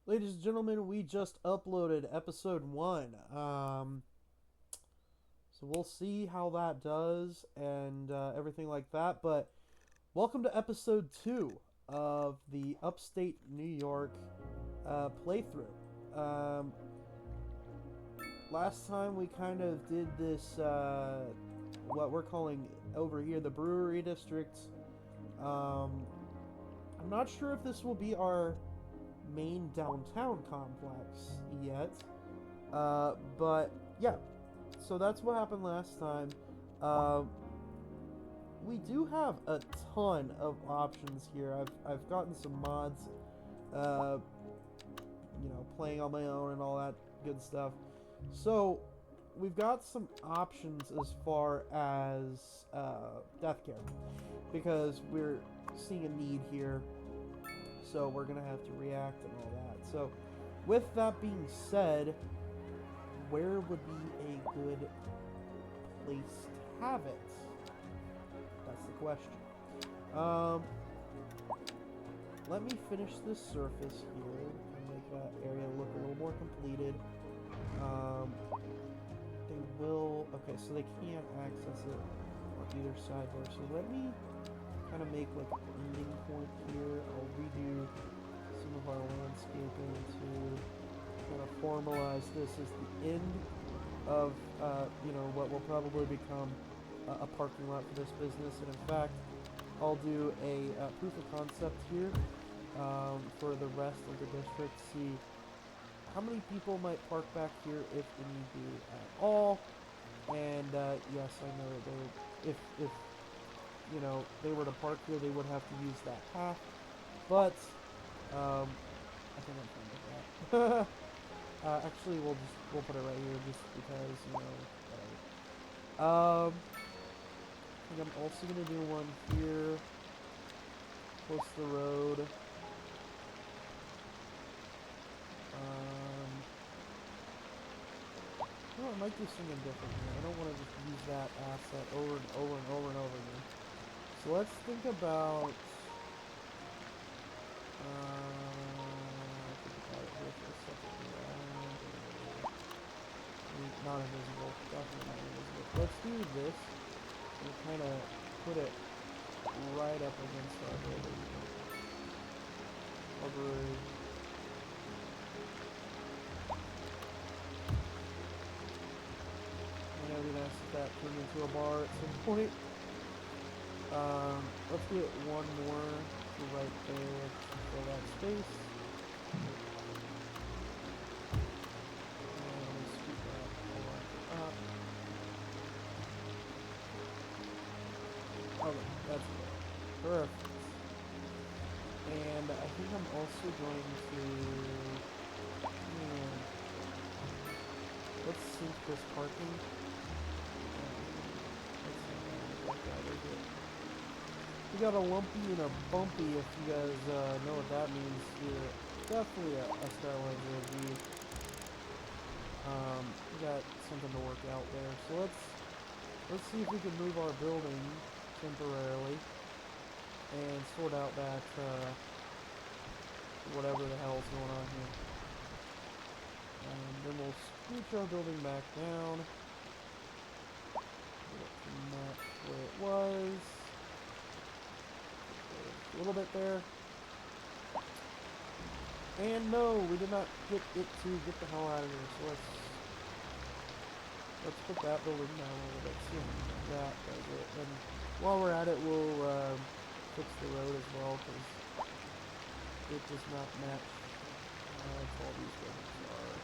Ladies and gentlemen, we just uploaded episode 1. So we'll see how that does and everything like that. But welcome to episode 2 of the Upstate New York playthrough. Last time we kind of did this, what we're calling over here the Brewery District. I'm not sure if this will be our main downtown complex yet. But yeah, so that's what happened last time. We do have a ton of options here. I've gotten some mods, uh, playing on my own and all that good stuff. So we've got some options as far as death care because we're seeing a need here. So we're gonna have to react and all that. So with that being said, where would be a good place to have it? That's the question. Um, Let me finish this surface here and make that area look a little more completed. They will... Okay, so they can't access it on either side there. So let me kind of make like an ending point here. I'll redo some of our landscaping to kind of formalize this as the end of, what will probably become a parking lot for this business. And in fact, I'll do a proof of concept here for the rest of the district. See how many people might park back here if any do at all. And yes, I know if they were to park here, they would have to use that path. But I think I'm fine with that. Actually, we'll put it right here just because whatever. I think I'm also gonna do one here, close to the road. No, I might do something different here. I don't want to just use that asset over and over and over and over again. So let's think about. Think about it here for a second. Not invisible. Definitely not invisible. Let's do this. And kind of put it right up against our building. Over. I know it'd be nice if that turned into a bar at some point. Let's do it one more right there to fill that space. And scoot that up. Okay, that's good. Perfect. And I think I'm also going to... let's sync this parking. We got a lumpy and a bumpy, if you guys know what that means here. Definitely a Skylines review. We got something to work out there. So let's see if we can move our building temporarily and sort out that whatever the hell's going on here. Then we'll scooch our building back down. Match where it was. A little bit there. And no, we did not get it to get the hell out of here. So let's put that building down a little bit. See if that does it. And while we're at it, we'll fix the road as well because it does not match all these buildings are.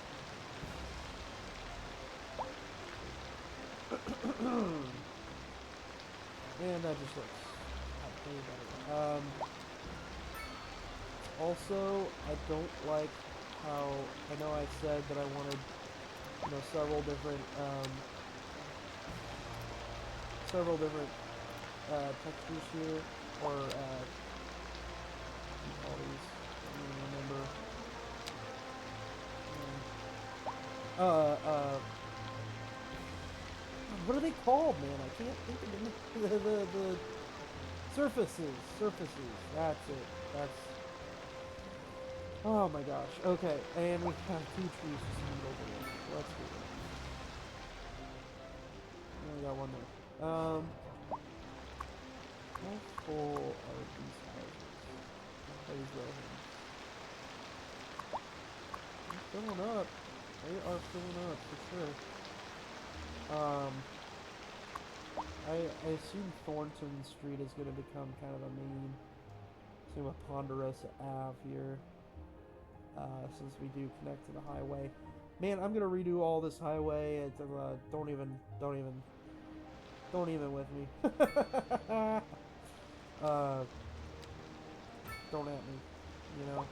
And that just looks way better. Also, I don't like how, I know I said that I wanted, several different textures here, or, all these, I don't even remember. What are they called, man? I can't think of them. The surfaces. That's it. Oh my gosh. Okay, and we have 2 trees just in the middle of the road. Let's do it. And we got one there. How full are these houses? Are these buildings? They're filling up. They are filling up for sure. I assume Thornton Street is going to become kind of a main. Same with Ponderosa Ave here. Since we do connect to the highway. Man, I'm gonna redo all this highway. It's, don't even with me. Don't at me, you know.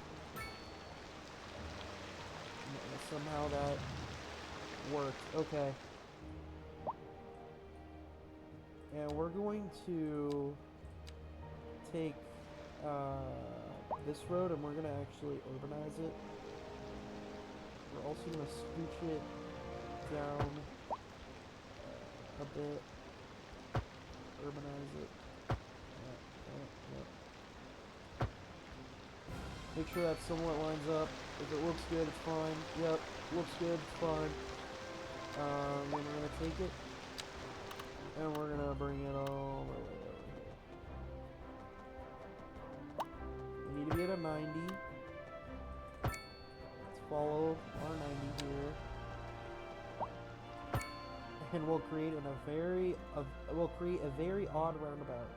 Somehow that worked. Okay. And we're going to take this road and we're going to actually urbanize it. We're also going to scooch it down a bit. Urbanize it. Yep. Make sure that somewhat lines up. If it looks good, it's fine. Yep, looks good, it's fine. Then we're going to take it and we're going to bring it all the way over here. We need to be at a 90. Let's follow our 90 here. And we'll create a very odd roundabout.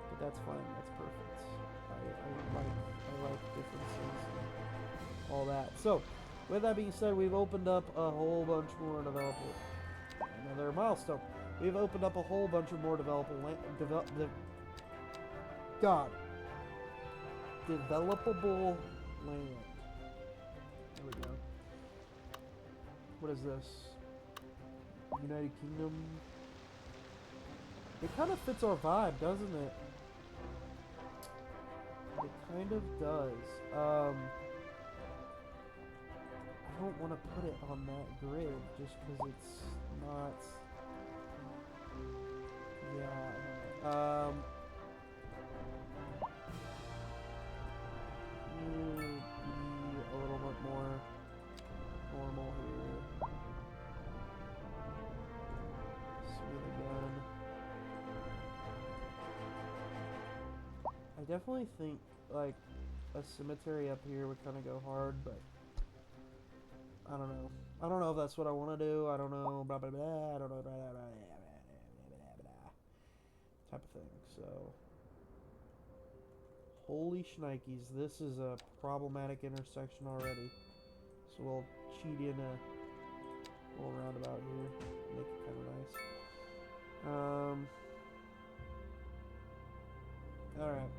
But that's fine, that's perfect. I like differences and all that. So, with that being said, we've opened up a whole bunch more developable. Another milestone. We've opened up a whole bunch of more developable land. Developable land. There we go. What is this? United Kingdom. It kind of fits our vibe, doesn't it? It kind of does. I don't want to put it on that grid just because it's not. Yeah. Be a little bit more normal here. Smooth again. I definitely think like a cemetery up here would kind of go hard, but I don't know. I don't know if that's what I want to do. I don't know. Blah blah blah. I don't know. Blah, blah, blah, blah, blah, blah, type of thing. So, holy shnikes, this is a problematic intersection already. So we'll cheat in a little roundabout here, make it kind of nice. All right.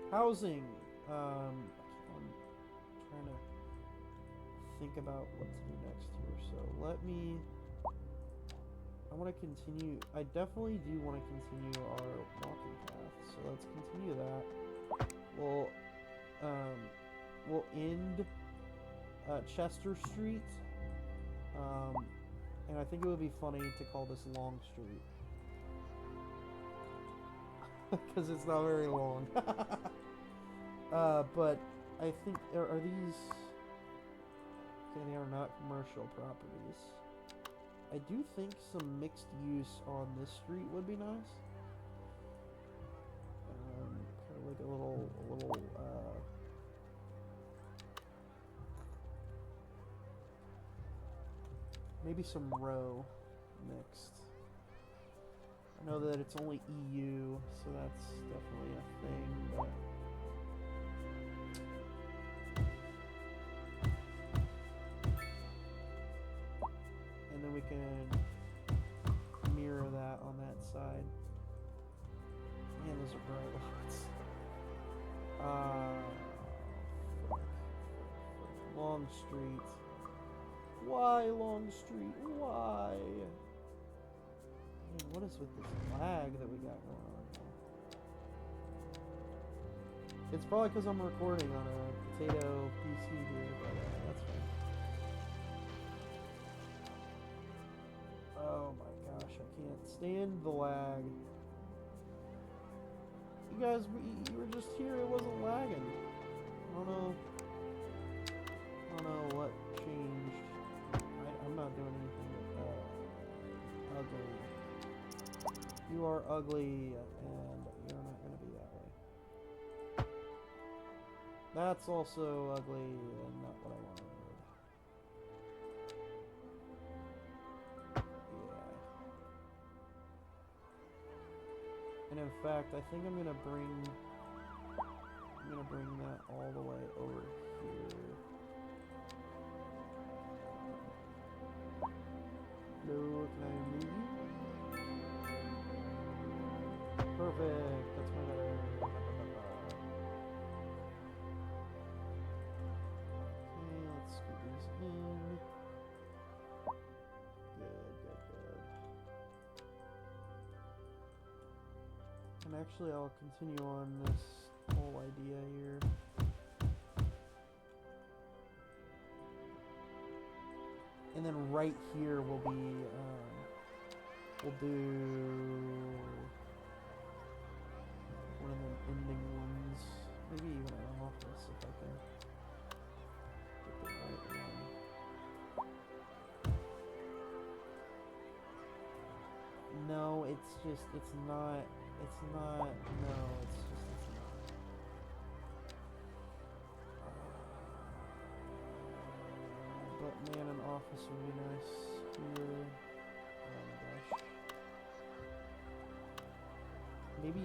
Housing. I'm trying to think about what to do next here. So let me. I want to continue. I definitely do want to continue our walking path. So let's continue that. We'll end Chester Street. And I think it would be funny to call this Long Street. Because it's not very long. But I think are these? Okay, they are not commercial properties. I do think some mixed use on this street would be nice. Kind of like a little. Maybe some row mixed. I know that it's only EU, so that's definitely a thing, but and then we can mirror that on that side. Man, those are bright lights. Long Street. Why Long Street? Why? Man, what is with this lag that we got going on here? It's probably because I'm recording on a potato PC here, but that's fine. Oh my can't stand the lag. You guys, you were just here. It wasn't lagging. I don't know what changed. I'm not doing anything ugly. You are ugly, and you're not going to be that way. That's also ugly, and not what I wanted. And in fact, I think I'm gonna bring that all the way over here. Hello, can I move you? Perfect. That's my better. Okay, let's scoot these in. Good. And actually, I'll continue on this whole idea here. And then right here will be, we'll do one of them ending ones. Maybe even an office if I can get the right one. No, it's just, it's not, no, it's not. But man, an office would be nice here. Oh my gosh. Maybe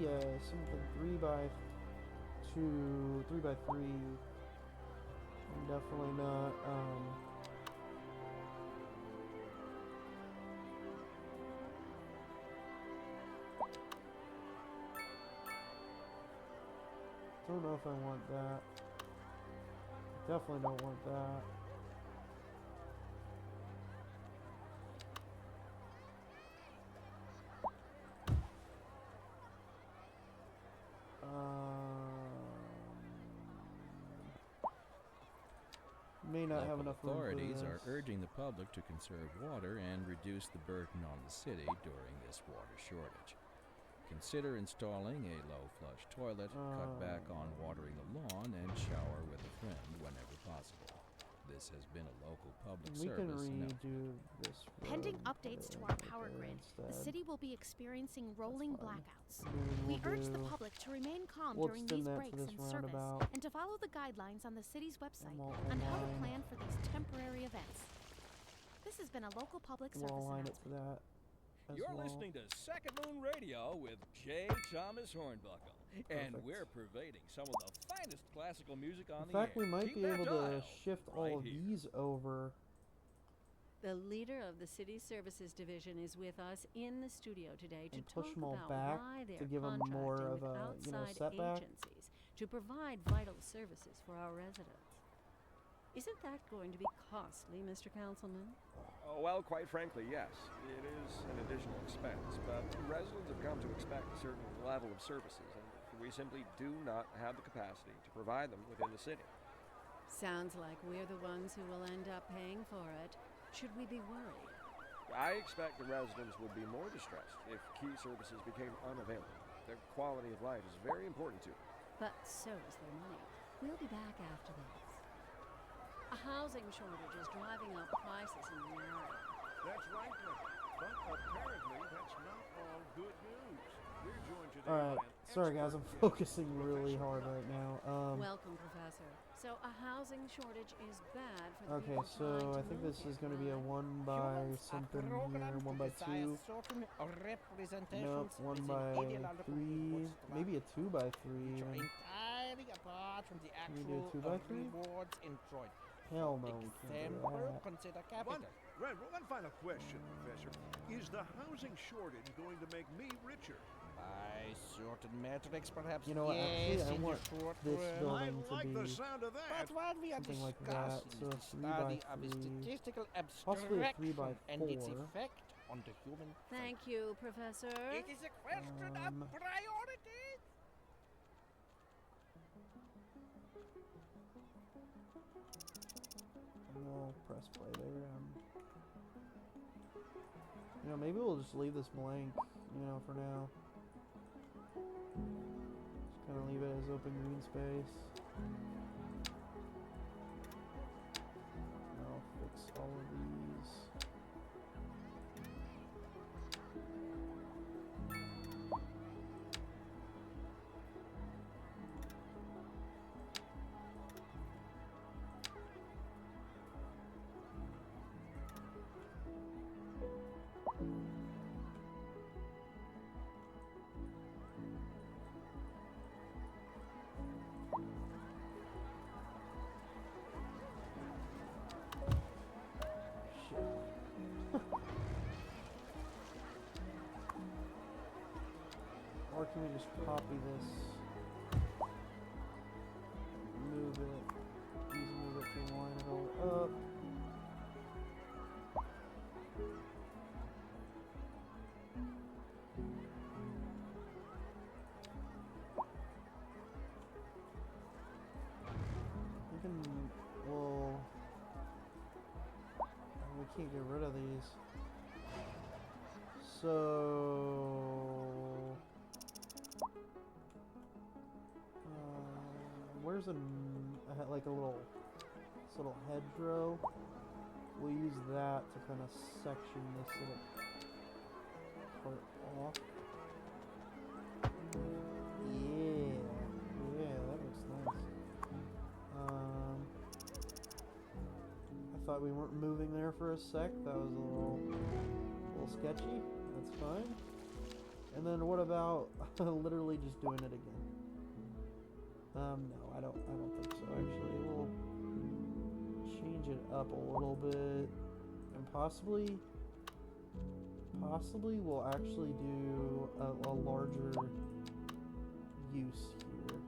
something 3x2, 3x3. I'm definitely not, don't know if I want that. Definitely don't want that. May not have enough room for Authorities this. are urging the public to conserve water and reduce the burden on the city during this water shortage. Consider installing a low flush toilet, cut back on watering the lawn, and shower with a friend whenever possible. This has been a local public We can service announcement. redo this road. Pending updates to our power there grid, the instead. city will be experiencing rolling fine. blackouts. And then We we'll urge the do- public to remain calm we'll during extend these that to breaks this in service roundabout. and to follow the guidelines on the city's website we'll on how to align- plan for these temporary events. This has been a local public We'll service align it to announcement. that as You're well. listening to Second Moon Radio with J. Thomas Hornbuckle, and Perfect. we're pervading some of the finest classical music on In the fact, air. we might Keep be that able to dial shift all right of here. these over. The leader of the City Services Division is with us in the studio today to And push talk 'em all about back why they're to give 'em contracting more with of a, outside setback. agencies to provide vital services for our residents. Isn't that going to be costly, Mr. Councilman? Oh, well, quite frankly, yes. It is an additional expense, but residents have come to expect a certain level of services, and we simply do not have the capacity to provide them within the city. Sounds like we're the ones who will end up paying for it. Should we be worried? I expect the residents would be more distressed if key services became unavailable. Their quality of life is very important to them. But so is their money. We'll be back after this. A housing shortage is driving up prices in the area. That's right, Linda. But apparently that's not all good news. We're joined today Alright, by an sorry guys, I'm expert guest, focusing really Professor hard Ryan. right now. Welcome, Professor. So a housing shortage is bad for the Okay, people so trying to I think move this here, is going to be a right? 1 by something here, 1 by 2. Nope, 1 by 3. Maybe a 2 by 3 even. entirely apart from the Can we do a actual 2 by 3? rewards enjoyed. Hell no, we can't do Example, that. consider capital. One final question, Professor. Is the housing shortage going to make me richer? By certain metrics, perhaps. You know what, yes, actually, I in the want short this run. building I to like the be sound of that. But what we are something like that, discussing so is the 3 by study of a 3, statistical possibly a 3 by abstraction and its 4. effect on the human Thank you, Professor. psyche. It is a question of priorities. And we'll press play there. You know, maybe we'll just leave this blank, you know, for now. Just kind of leave it as open green space. And I'll fix all of these. Or can we just copy this, move it, move it to line it all up. Well, we can't get rid of these. So where's like a little hedgerow? We'll use that to kind of section this little part off. Yeah, that looks nice. I thought we weren't moving there for a sec. That was a little sketchy. That's fine. And then what about literally just doing it again? No, I don't think so. Actually, we'll change it up a little bit, and possibly we'll actually do a larger use here.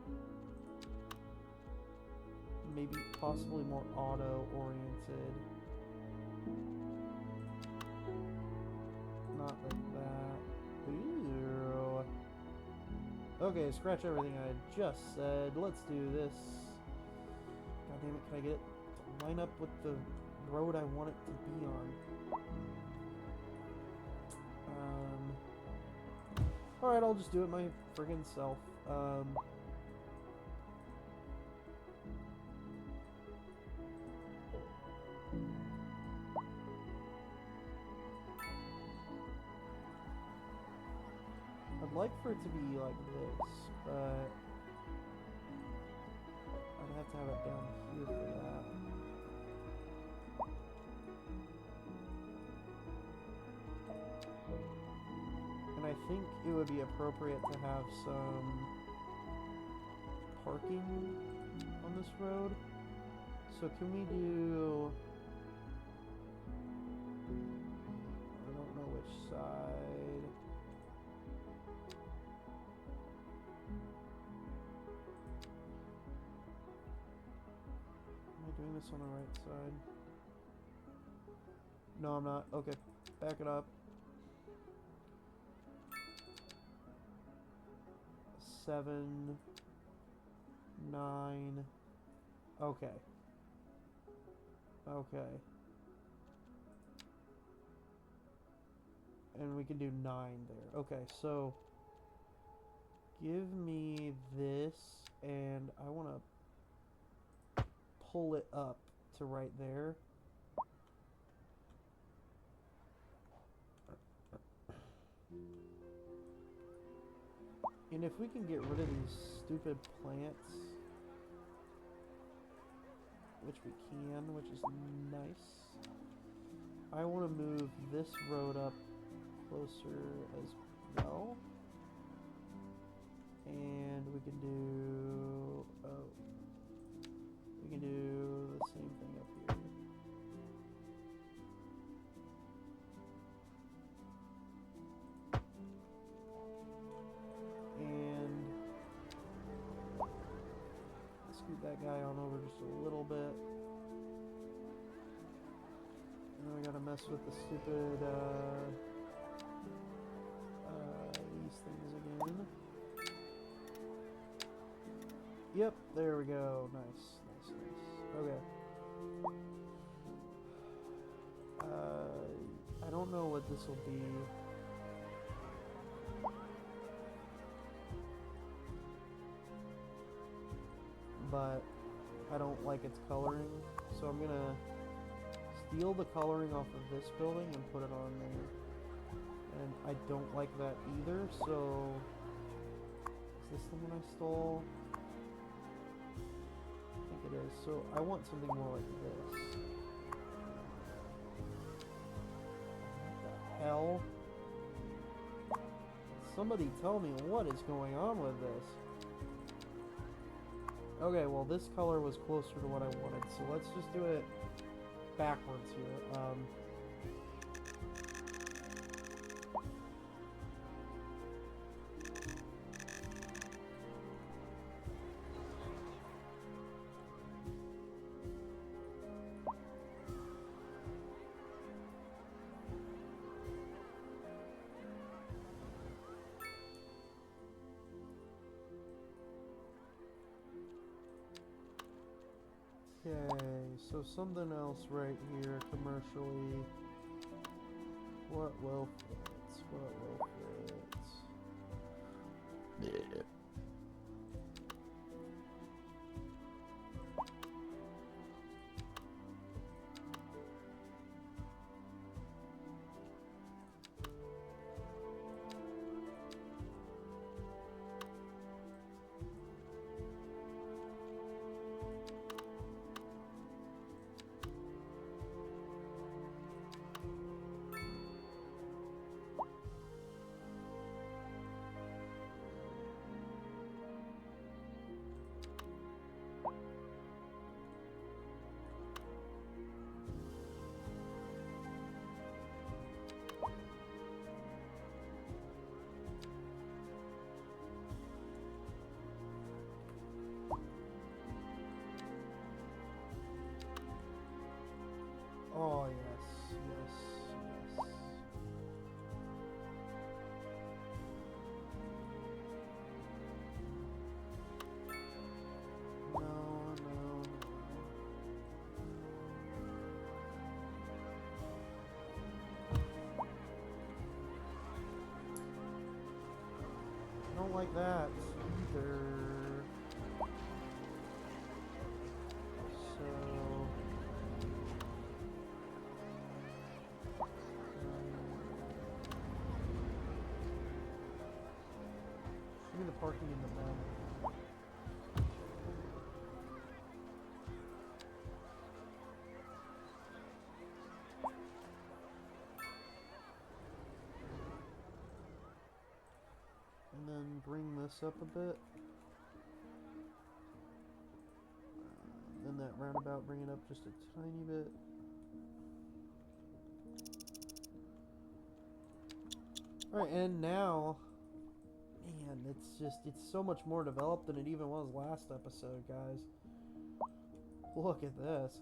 Maybe possibly more auto-oriented. Not like that. Ooh. Okay, scratch everything I just said. Let's do this. God damn it, can I get it to line up with the road I want it to be on? Alright, I'll just do it my friggin' self. I'd like for it to be like this, but I'd have to have it down here for that. And I think it would be appropriate to have some parking on this road. So can we do... I don't know which side. Am I doing this on the right side? No, I'm not. Okay, back it up. 7, 9. Okay. Okay. And we can do 9 there. Okay, so give me this, and I want to pull it up to right there. And if we can get rid of these stupid plants, which we can, which is nice, I want to move this road up closer as well. And we can do, we can do the same thing up here. Scoot that guy on over just a little bit. And then we gotta mess with the stupid, these things again. Yep, there we go. Nice, nice, nice. Okay. I don't know what this will be. But I don't like its coloring, so I'm gonna steal the coloring off of this building and put it on there. And I don't like that either, so is this the one I stole? I think it is. So I want something more like this. What the hell? Somebody tell me what is going on with this. Okay, well this color was closer to what I wanted, so let's just do it backwards here. Okay, so something else right here commercially. What will fit? What will fit? Yeah. Oh, yes, yes, yes. No, no, I don't like that either. So... give me the parking in the back. And then bring this up a bit. Then that roundabout, bring it up just a tiny bit. Alright, and now, man, it's so much more developed than it even was last episode, guys. Look at this.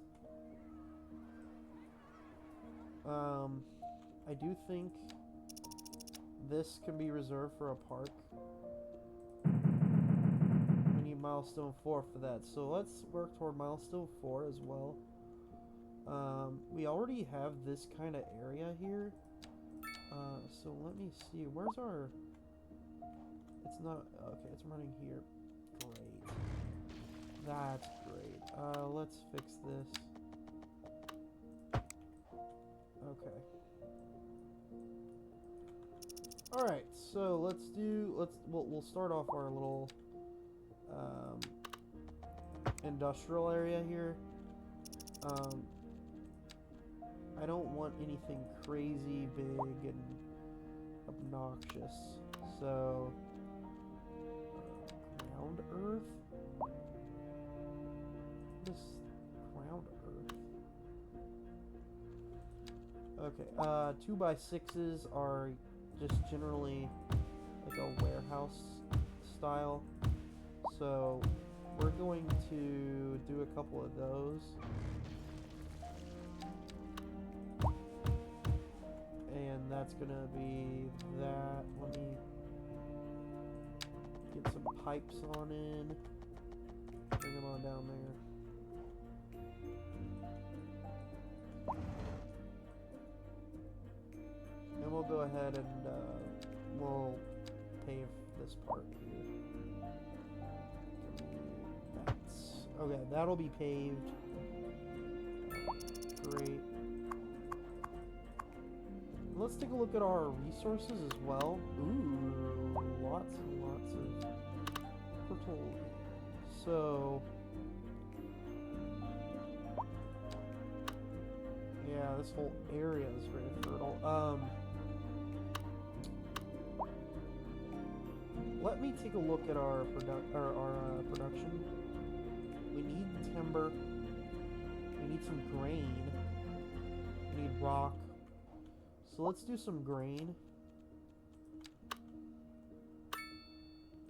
I do think this can be reserved for a park. We need milestone 4 for that, so let's work toward milestone 4 as well. We already have this kind of area here. So let me see, where's our... It's not... okay, it's running here. Great. That's great. Let's fix this. Okay. Alright, so we'll start off our little, industrial area here. I don't want anything crazy big and obnoxious, so ground earth? This ground earth. Okay, 2x6s are just generally like a warehouse style, so we're going to do a couple of those. And that's gonna be that. Let me get some pipes on in. Bring them on down there. ahead and we'll pave this part here. Okay, that'll be paved. Great. Let's take a look at our resources as well. Ooh, lots and lots of fertile. So, yeah, this whole area is very fertile. Let me take a look at our production. We need timber. We need some grain. We need rock. So let's do some grain.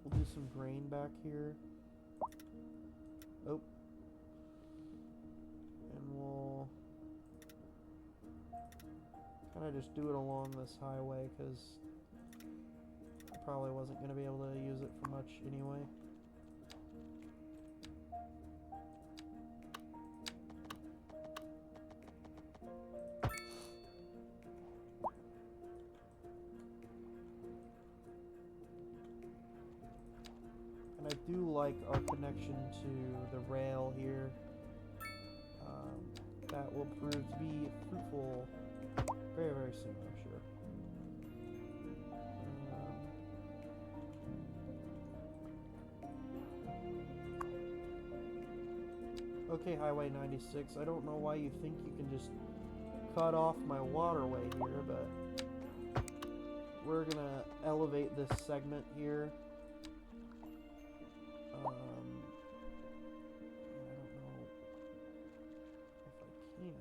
We'll do some grain back here. Oh. And we'll kind of just do it along this highway because I probably wasn't going to be able to use it for much anyway. And I do like our connection to the rail here. That will prove to be fruitful very, very soon, I'm sure. Okay, Highway 96. I don't know why you think you can just cut off my waterway here, but we're gonna elevate this segment here. I don't know if I can.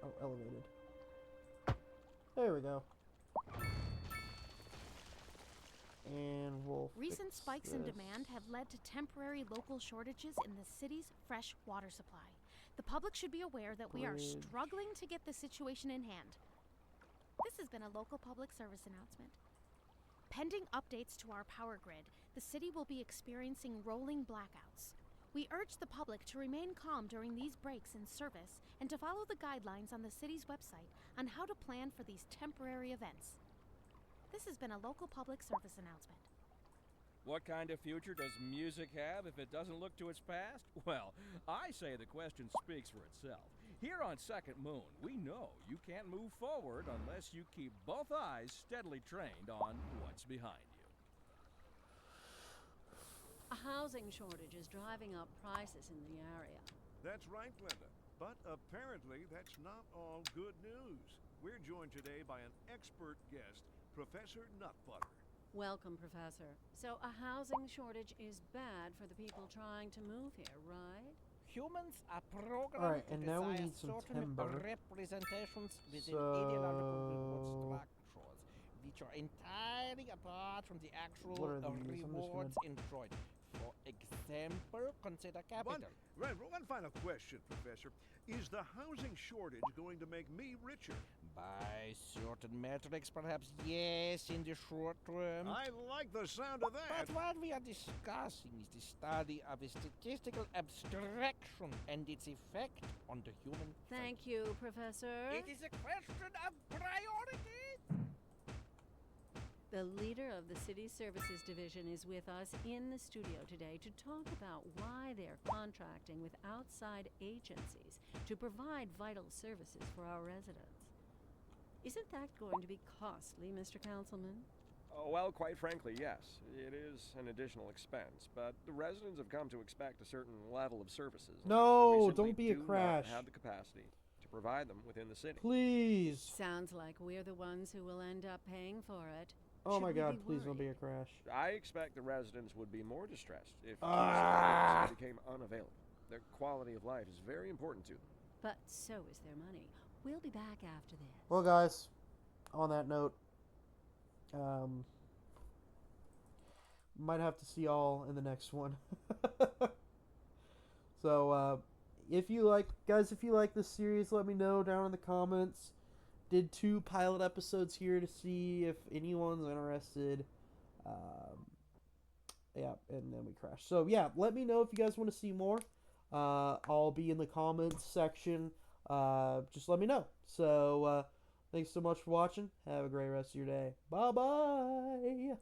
Oh, elevated. There we go. And we'll Recent fix spikes in this. demand have led to temporary local shortages in the city's fresh water supply. The public should be aware that we are Bridge. struggling to get the situation in hand. This has been a local public service announcement. Pending updates to our power grid, the city will be experiencing rolling blackouts. We urge the public to remain calm during these breaks in service and to follow the guidelines on the city's website on how to plan for these temporary events. This has been a local public service announcement. What kind of future does music have if it doesn't look to its past? Well, I say the question speaks for itself. Here on Second Moon, we know you can't move forward unless you keep both eyes steadily trained on what's behind you. A housing shortage is driving up prices in the area. That's right, Glenda. But apparently that's not all good news. We're joined today by an expert guest, Professor Nutbutter. Welcome, Professor. So a housing shortage is bad for the people trying to move here, right? Humans are programmed Alright, to and now we desire need some certain timber. representations within So- ideological reward structures, which are entirely apart from the actual What are these? I'm just gonna- rewards enjoyed. For example, consider capital. One final question, Professor. Is the housing shortage going to make me richer? By certain metrics, perhaps yes, in the short term. I like the sound of that. But what we are discussing is the study of a statistical abstraction and its effect on the human Thank you, Professor. It is a question of priorities. The leader of the City Services Division is with us in the studio today to talk about why they're contracting with outside agencies to provide vital services for our residents. Isn't that going to be costly, Mr. Councilman? Oh, well, quite frankly, yes. It is an additional expense, but the residents have come to expect a certain level of services. and No, we simply don't be a do not crash. have the capacity to provide them within the city. Please. Sounds like we're the ones who will end up paying for it. Oh Should my we god, be please don't be worried? a crash. I expect the residents would be more distressed if Ah! services became unavailable. Their quality of life is very important to them. But so is their money. We'll be back after this. Well, guys, on that note, might have to see y'all in the next one. So, if you like this series, let me know down in the comments. Did 2 pilot episodes here to see if anyone's interested. Yeah, and then we crashed. So, yeah, let me know if you guys want to see more. I'll be in the comments section. Just let me know. So, Thanks so much for watching. Have a great rest of your day. Bye bye.